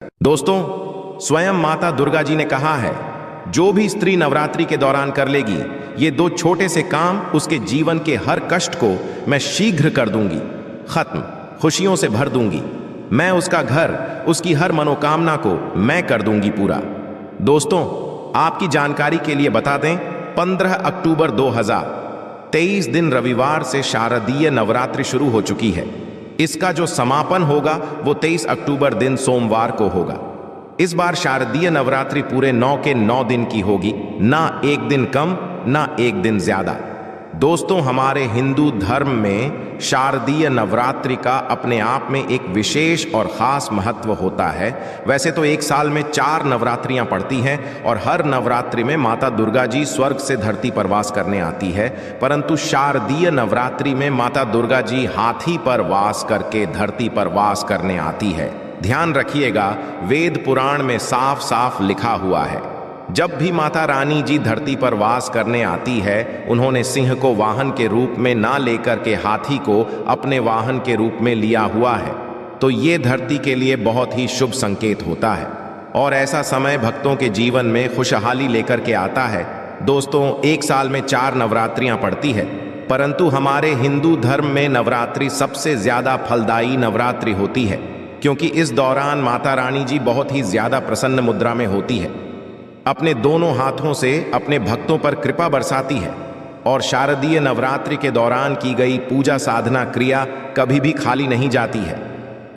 दोस्तों, स्वयं माता दुर्गा जी ने कहा है, जो भी स्त्री नवरात्रि के दौरान कर लेगी ये दो छोटे से काम उसके जीवन के हर कष्ट को मैं शीघ्र कर दूंगी, खत्म, खुशियों से भर दूंगी। मैं उसका घर, उसकी हर मनोकामना को मैं कर दूंगी पूरा। दोस्तों, आपकी जानकारी के लिए बता दें, 15 अक्टूबर 2023 दिन रविवार से शारदीय नवरात्रि शुरू हो चुकी है। इसका जो समापन होगा वो 23 अक्टूबर दिन सोमवार को होगा। इस बार शारदीय नवरात्रि पूरे 9 के 9 दिन की होगी, ना एक दिन कम ना एक दिन ज्यादा। दोस्तों, हमारे हिंदू धर्म में शारदीय नवरात्रि का अपने आप में एक विशेष और खास महत्व होता है। वैसे तो एक साल में 4 नवरात्रियां पड़ती हैं और हर नवरात्रि में माता दुर्गा जी स्वर्ग से धरती पर वास करने आती है, परंतु शारदीय नवरात्रि में माता दुर्गा जी हाथी पर वास करके धरती पर वास करने आती है। ध्यान रखिएगा, वेद पुराण में साफ साफ लिखा हुआ है, जब भी माता रानी जी धरती पर वास करने आती है, उन्होंने सिंह को वाहन के रूप में ना लेकर के हाथी को अपने वाहन के रूप में लिया हुआ है। तो ये धरती के लिए बहुत ही शुभ संकेत होता है और ऐसा समय भक्तों के जीवन में खुशहाली लेकर के आता है। दोस्तों, एक साल में 4 नवरात्रियां पड़ती है, परंतु हमारे हिंदू धर्म में नवरात्रि सबसे ज्यादा फलदायी नवरात्रि होती है, क्योंकि इस दौरान माता रानी जी बहुत ही ज्यादा प्रसन्न मुद्रा में होती है, अपने दोनों हाथों से अपने भक्तों पर कृपा बरसाती है और शारदीय नवरात्रि के दौरान की गई पूजा साधना क्रिया कभी भी खाली नहीं जाती है।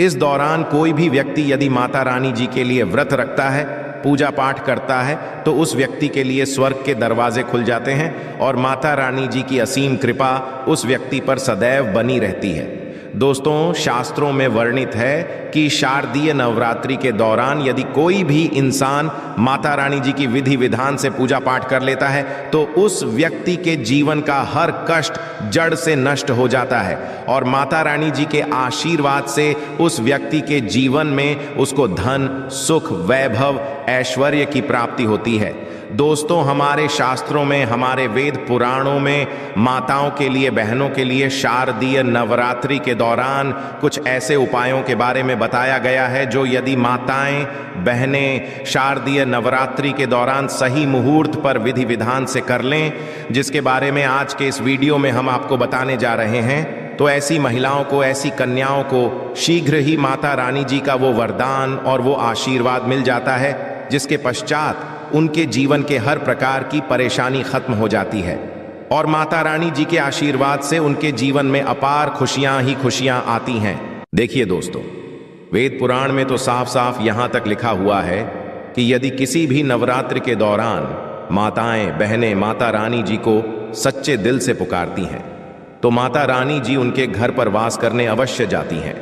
इस दौरान कोई भी व्यक्ति यदि माता रानी जी के लिए व्रत रखता है, पूजा पाठ करता है, तो उस व्यक्ति के लिए स्वर्ग के दरवाजे खुल जाते हैं और माता रानी जी की असीम कृपा उस व्यक्ति पर सदैव बनी रहती है। दोस्तों, शास्त्रों में वर्णित है कि शारदीय नवरात्रि के दौरान यदि कोई भी इंसान माता रानी जी की विधि विधान से पूजा पाठ कर लेता है तो उस व्यक्ति के जीवन का हर कष्ट जड़ से नष्ट हो जाता है और माता रानी जी के आशीर्वाद से उस व्यक्ति के जीवन में उसको धन, सुख, वैभव, ऐश्वर्य की प्राप्ति होती है। दोस्तों, हमारे शास्त्रों में, हमारे वेद पुराणों में माताओं के लिए, बहनों के लिए शारदीय नवरात्रि के दौरान कुछ ऐसे उपायों के बारे में बताया गया है जो यदि माताएं, बहनें शारदीय नवरात्रि के दौरान सही मुहूर्त पर विधि विधान से कर लें, जिसके बारे में आज के इस वीडियो में हम आपको बताने जा रहे हैं, तो ऐसी महिलाओं को, ऐसी कन्याओं को शीघ्र ही माता रानी जी का वो वरदान और वो आशीर्वाद मिल जाता है, जिसके पश्चात उनके जीवन के हर प्रकार की परेशानी खत्म हो जाती है और माता रानी जी के आशीर्वाद से उनके जीवन में अपार खुशियां ही खुशियां आती हैं। देखिए दोस्तों, वेद पुराण में तो साफ साफ यहां तक लिखा हुआ है कि यदि किसी भी नवरात्रि के दौरान माताएं, बहनें माता रानी जी को सच्चे दिल से पुकारती हैं तो माता रानी जी उनके घर पर वास करने अवश्य जाती हैं।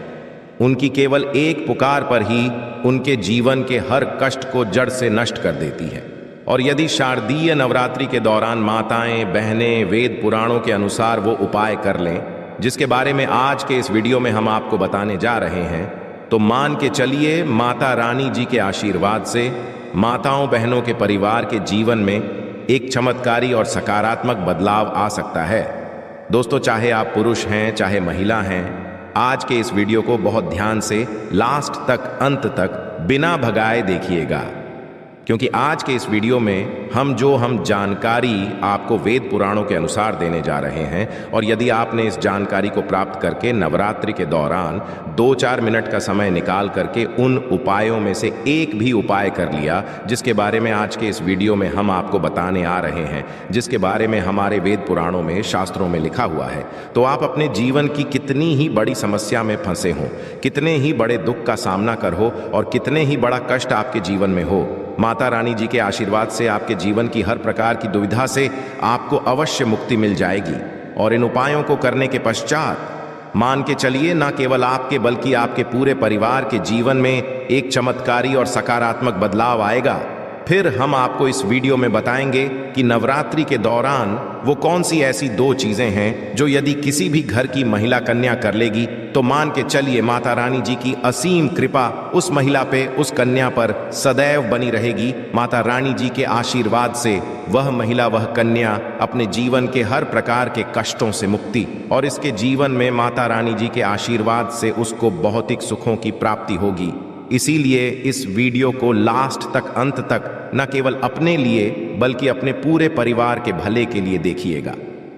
उनकी केवल एक पुकार पर ही उनके जीवन के हर कष्ट को जड़ से नष्ट कर देती है। और यदि शारदीय नवरात्रि के दौरान माताएं, बहनें वेद पुराणों के अनुसार वो उपाय कर लें, जिसके बारे में आज के इस वीडियो में हम आपको बताने जा रहे हैं, तो मान के चलिए माता रानी जी के आशीर्वाद से माताओं, बहनों के परिवार के जीवन में एक चमत्कारी और सकारात्मक बदलाव आ सकता है। दोस्तों, चाहे आप पुरुष हैं, चाहे महिला हैं, आज के इस वीडियो को बहुत ध्यान से लास्ट तक, अंत तक बिना भगाए देखिएगा, क्योंकि आज के इस वीडियो में हम जानकारी आपको वेद पुराणों के अनुसार देने जा रहे हैं। और यदि आपने इस जानकारी को प्राप्त करके नवरात्रि के दौरान 2-4 मिनट का समय निकाल करके उन उपायों में से एक भी उपाय कर लिया, जिसके बारे में आज के इस वीडियो में हम आपको बताने आ रहे हैं, जिसके बारे में हमारे वेद पुराणों में, शास्त्रों में लिखा हुआ है, तो आप अपने जीवन की कितनी ही बड़ी समस्या में फंसे हों, कितने ही बड़े दुख का सामना कर हो और कितने ही बड़ा कष्ट आपके जीवन में हो, माता रानी जी के आशीर्वाद से आपके जीवन की हर प्रकार की दुविधा से आपको अवश्य मुक्ति मिल जाएगी। और इन उपायों को करने के पश्चात मान के चलिए, न केवल आपके बल्कि आपके पूरे परिवार के जीवन में एक चमत्कारी और सकारात्मक बदलाव आएगा। फिर हम आपको इस वीडियो में बताएंगे कि नवरात्रि के दौरान वो कौन सी ऐसी 2 चीजें हैं जो यदि किसी भी घर की महिला कन्या कर लेगी तो मान के चलिए माता रानी जी की असीम कृपा उस महिला पे, उस कन्या पर सदैव बनी रहेगी। माता रानी जी के आशीर्वाद से वह महिला, वह कन्या अपने जीवन के हर प्रकार के कष्टों से मुक्ति और इसके जीवन में माता रानी जी के आशीर्वाद से उसको भौतिक सुखों की प्राप्ति होगी। इसीलिए इस वीडियो को लास्ट तक, अंत तक न केवल अपने लिए बल्कि अपने पूरे परिवार के भले के लिए देखिएगा।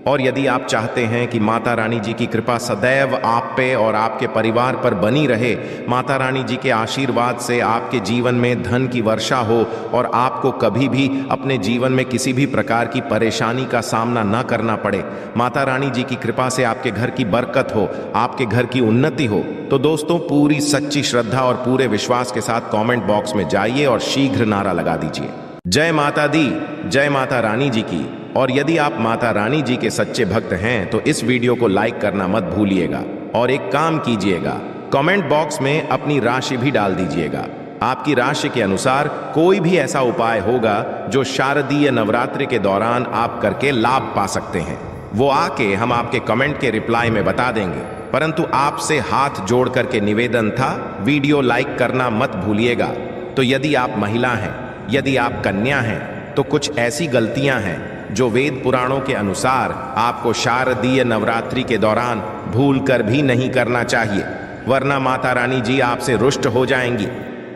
और यदि आप चाहते हैं कि माता रानी जी की कृपा सदैव आप पे और आपके परिवार पर बनी रहे, माता रानी जी के आशीर्वाद से आपके जीवन में धन की वर्षा हो और आपको कभी भी अपने जीवन में किसी भी प्रकार की परेशानी का सामना न करना पड़े, माता रानी जी की कृपा से आपके घर की बरकत हो, आपके घर की उन्नति हो, तो दोस्तों पूरी सच्ची श्रद्धा और पूरे विश्वास के साथ कमेंट बॉक्स में जाइए और शीघ्र नारा लगा दीजिए, जय माता दी, जय माता रानी जी की। और यदि आप माता रानी जी के सच्चे भक्त हैं तो इस वीडियो को लाइक करना मत भूलिएगा और एक काम कीजिएगा, कमेंट बॉक्स में अपनी राशि भी डाल दीजिएगा। आपकी राशि के अनुसार कोई भी ऐसा उपाय होगा जो शारदीय नवरात्रि के दौरान आप करके लाभ पा सकते हैं, वो आके हम आपके कमेंट के रिप्लाई में बता देंगे। परंतु आपसे हाथ जोड़ करके निवेदन था, वीडियो लाइक करना मत भूलिएगा। तो यदि आप महिला हैं, यदि आप कन्या हैं, तो कुछ ऐसी गलतियां हैं जो वेद पुराणों के अनुसार आपको शारदीय नवरात्रि के दौरान भूल कर भी नहीं करना चाहिए, वरना माता रानी जी आपसे रुष्ट हो जाएंगी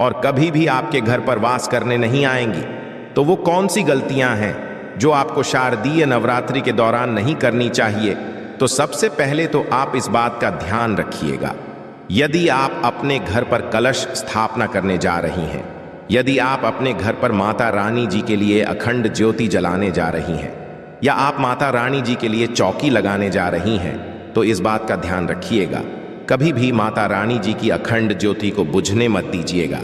और कभी भी आपके घर पर वास करने नहीं आएंगी। तो वो कौन सी गलतियां हैं जो आपको शारदीय नवरात्रि के दौरान नहीं करनी चाहिए? तो सबसे पहले तो आप इस बात का ध्यान रखिएगा, यदि आप अपने घर पर कलश स्थापना करने जा रही हैं, यदि आप अपने घर पर माता रानी जी के लिए अखंड ज्योति जलाने जा रही हैं, या आप माता रानी जी के लिए चौकी लगाने जा रही हैं, तो इस बात का ध्यान रखिएगा, कभी भी माता रानी जी की अखंड ज्योति को बुझने मत दीजिएगा।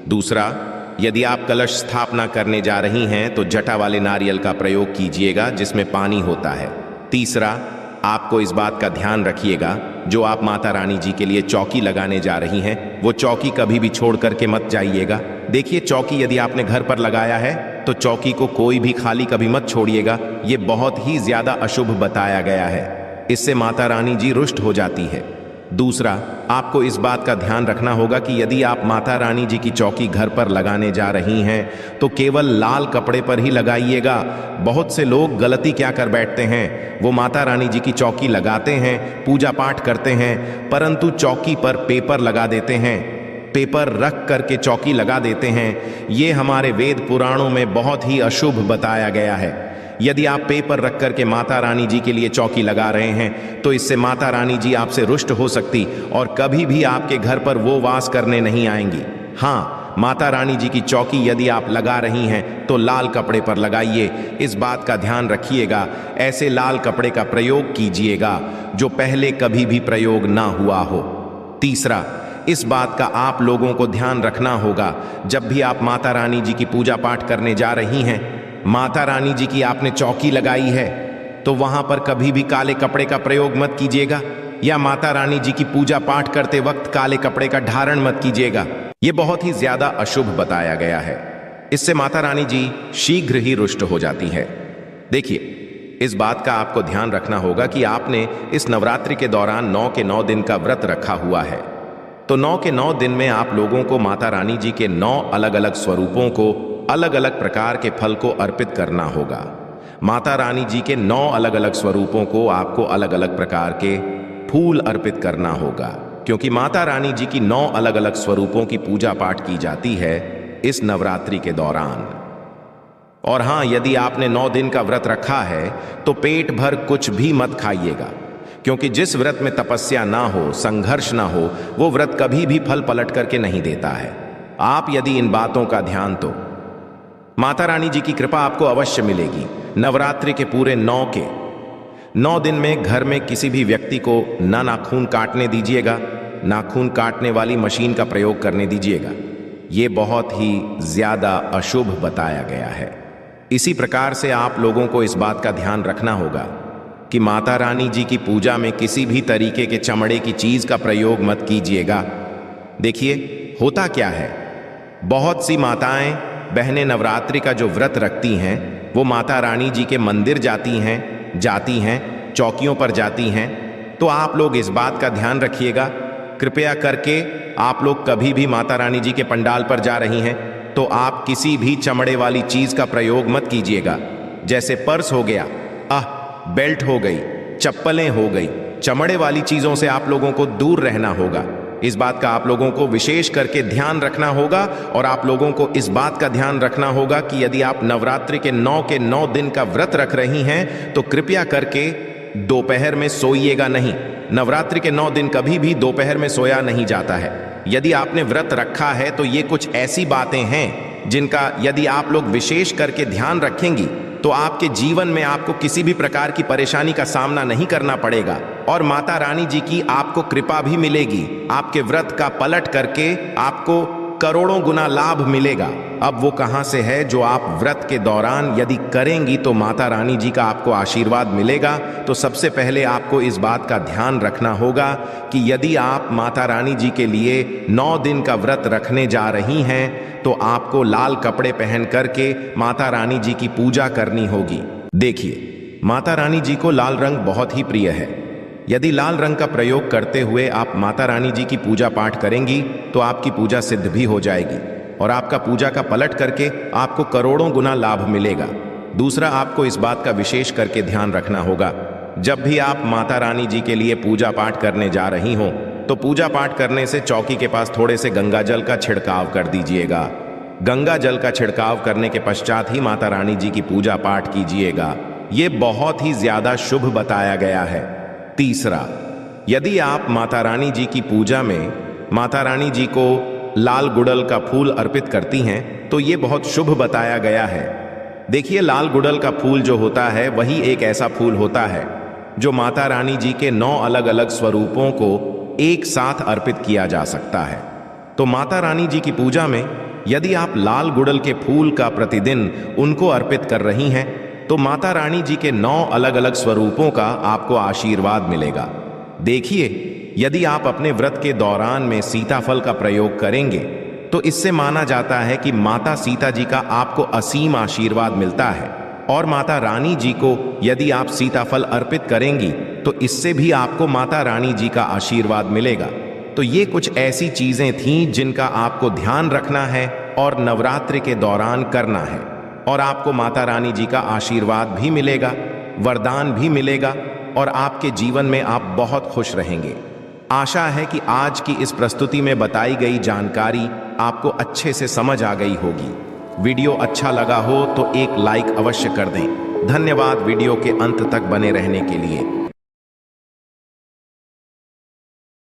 दूसरा, यदि आप कलश स्थापना करने जा रही हैं तो जटा वाले नारियल का प्रयोग कीजिएगा जिसमें पानी होता है। तीसरा, आपको इस बात का ध्यान रखिएगा, जो आप माता रानी जी के लिए चौकी लगाने जा रही हैं, वो चौकी कभी भी छोड़ करके मत जाइएगा। देखिए, चौकी यदि आपने घर पर लगाया है तो चौकी को कोई भी खाली कभी मत छोड़िएगा, ये बहुत ही ज्यादा अशुभ बताया गया है, इससे माता रानी जी रुष्ट हो जाती है। दूसरा, आपको इस बात का ध्यान रखना होगा कि यदि आप माता रानी जी की चौकी घर पर लगाने जा रही हैं तो केवल लाल कपड़े पर ही लगाइएगा। बहुत से लोग गलती क्या कर बैठते हैं, वो माता रानी जी की चौकी लगाते हैं, पूजा पाठ करते हैं, परंतु चौकी पर पेपर लगा देते हैं, पेपर रख करके चौकी लगा देते हैं। ये हमारे वेद पुराणों में बहुत ही अशुभ बताया गया है। यदि आप पेपर रख करके माता रानी जी के लिए चौकी लगा रहे हैं तो इससे माता रानी जी आपसे रुष्ट हो सकती और कभी भी आपके घर पर वो वास करने नहीं आएंगी। हाँ, माता रानी जी की चौकी यदि आप लगा रही हैं तो लाल कपड़े पर लगाइए, इस बात का ध्यान रखिएगा। ऐसे लाल कपड़े का प्रयोग कीजिएगा जो पहले कभी भी प्रयोग ना हुआ हो। तीसरा, इस बात का आप लोगों को ध्यान रखना होगा, जब भी आप माता रानी जी की पूजा पाठ करने जा रही हैं, माता रानी जी की आपने चौकी लगाई है तो वहां पर कभी भी काले कपड़े का प्रयोग मत कीजिएगा, या माता रानी जी की पूजा पाठ करते वक्त काले कपड़े का धारण मत कीजिएगा। यह बहुत ही ज्यादा अशुभ बताया गया है, इससे माता रानी जी शीघ्र ही रुष्ट हो जाती है। देखिए, इस बात का आपको ध्यान रखना होगा कि आपने इस नवरात्रि के दौरान 9 के 9 दिन का व्रत रखा हुआ है, तो 9 के 9 दिन में आप लोगों को माता रानी जी के 9 अलग अलग स्वरूपों को अलग अलग प्रकार के फल को अर्पित करना होगा। माता रानी जी के 9 अलग अलग स्वरूपों को आपको अलग अलग प्रकार के फूल अर्पित करना होगा, क्योंकि माता रानी जी की 9 अलग अलग स्वरूपों की पूजा पाठ की जाती है इस नवरात्रि के दौरान। और हाँ, यदि आपने 9 दिन का व्रत रखा है तो पेट भर कुछ भी मत खाइएगा, क्योंकि जिस व्रत में तपस्या ना हो, संघर्ष ना हो, वो व्रत कभी भी फल पलट करके नहीं देता है। आप यदि इन बातों का ध्यान, तो माता रानी जी की कृपा आपको अवश्य मिलेगी। नवरात्रि के पूरे 9 दिन में घर में किसी भी व्यक्ति को ना नाखून काटने दीजिएगा, नाखून काटने वाली मशीन का प्रयोग करने दीजिएगा, ये बहुत ही ज्यादा अशुभ बताया गया है। इसी प्रकार से आप लोगों को इस बात का ध्यान रखना होगा कि माता रानी जी की पूजा में किसी भी तरीके के चमड़े की चीज का प्रयोग मत कीजिएगा। देखिए, होता क्या है, बहुत सी माताएं बहनें नवरात्रि का जो व्रत रखती हैं वो माता रानी जी के मंदिर जाती हैं, चौकियों पर जाती हैं। तो आप लोग इस बात का ध्यान रखिएगा, कृपया करके आप लोग कभी भी माता रानी जी के पंडाल पर जा रही हैं तो आप किसी भी चमड़े वाली चीज का प्रयोग मत कीजिएगा, जैसे पर्स हो गया, बेल्ट हो गई, चप्पलें हो गई, चमड़े वाली चीजों से आप लोगों को दूर रहना होगा। इस बात का आप लोगों को विशेष करके ध्यान रखना होगा। और आप लोगों को इस बात का ध्यान रखना होगा कि यदि आप नवरात्रि के 9 दिन का व्रत रख रही हैं तो कृपया करके दोपहर में सोइएगा नहीं। नवरात्रि के 9 दिन कभी भी दोपहर में सोया नहीं जाता है। यदि आपने व्रत रखा है तो ये कुछ ऐसी बातें हैं जिनका यदि आप लोग विशेष करके ध्यान रखेंगी तो आपके जीवन में आपको किसी भी प्रकार की परेशानी का सामना नहीं करना पड़ेगा और माता रानी जी की आपको कृपा भी मिलेगी। आपके व्रत का पलट करके आपको करोड़ों गुना लाभ मिलेगा। अब वो कहां से है जो आप व्रत के दौरान यदि करेंगी तो माता रानी जी का आपको आशीर्वाद मिलेगा। तो सबसे पहले आपको इस बात का ध्यान रखना होगा कि यदि आप माता रानी जी के लिए 9 दिन का व्रत रखने जा रही हैं तो आपको लाल कपड़े पहन करके माता रानी जी की पूजा करनी होगी। देखिए, माता रानी जी को लाल रंग बहुत ही प्रिय है। यदि लाल रंग का प्रयोग करते हुए आप माता रानी जी की पूजा पाठ करेंगी तो आपकी पूजा सिद्ध भी हो जाएगी और आपका पूजा का पलट करके आपको करोड़ों गुना लाभ मिलेगा। दूसरा, आपको इस बात का विशेष करके ध्यान रखना होगा, जब भी आप माता रानी जी के लिए पूजा पाठ करने जा रही हो तो पूजा पाठ करने से चौकी के पास थोड़े से गंगा जल का छिड़काव कर दीजिएगा। गंगा जल का छिड़काव करने के पश्चात ही माता रानी जी की पूजा पाठ कीजिएगा। ये बहुत ही ज्यादा शुभ बताया गया है। तीसरा, यदि आप माता रानी जी की पूजा में माता रानी जी को लाल गुड़ल का फूल अर्पित करती हैं तो ये बहुत शुभ बताया गया है। देखिए, लाल गुड़ल का फूल जो होता है वही एक ऐसा फूल होता है जो माता रानी जी के 9 अलग अलग स्वरूपों को एक साथ अर्पित किया जा सकता है। तो माता रानी जी की पूजा में यदि आप लाल गुड़ल के फूल का प्रतिदिन उनको अर्पित कर रही हैं तो माता रानी जी के 9 अलग अलग स्वरूपों का आपको आशीर्वाद मिलेगा। देखिए, यदि आप अपने व्रत के दौरान में सीताफल का प्रयोग करेंगे तो इससे माना जाता है कि माता सीता जी का आपको असीम आशीर्वाद मिलता है और माता रानी जी को यदि आप सीताफल अर्पित करेंगी तो इससे भी आपको माता रानी जी का आशीर्वाद मिलेगा। तो ये कुछ ऐसी चीजें थीं जिनका आपको ध्यान रखना है और नवरात्रि के दौरान करना है और आपको माता रानी जी का आशीर्वाद भी मिलेगा, वरदान भी मिलेगा और आपके जीवन में आप बहुत खुश रहेंगे। आशा है कि आज की इस प्रस्तुति में बताई गई जानकारी आपको अच्छे से समझ आ गई होगी। वीडियो अच्छा लगा हो तो एक लाइक अवश्य कर दें। धन्यवाद वीडियो के अंत तक बने रहने के लिए।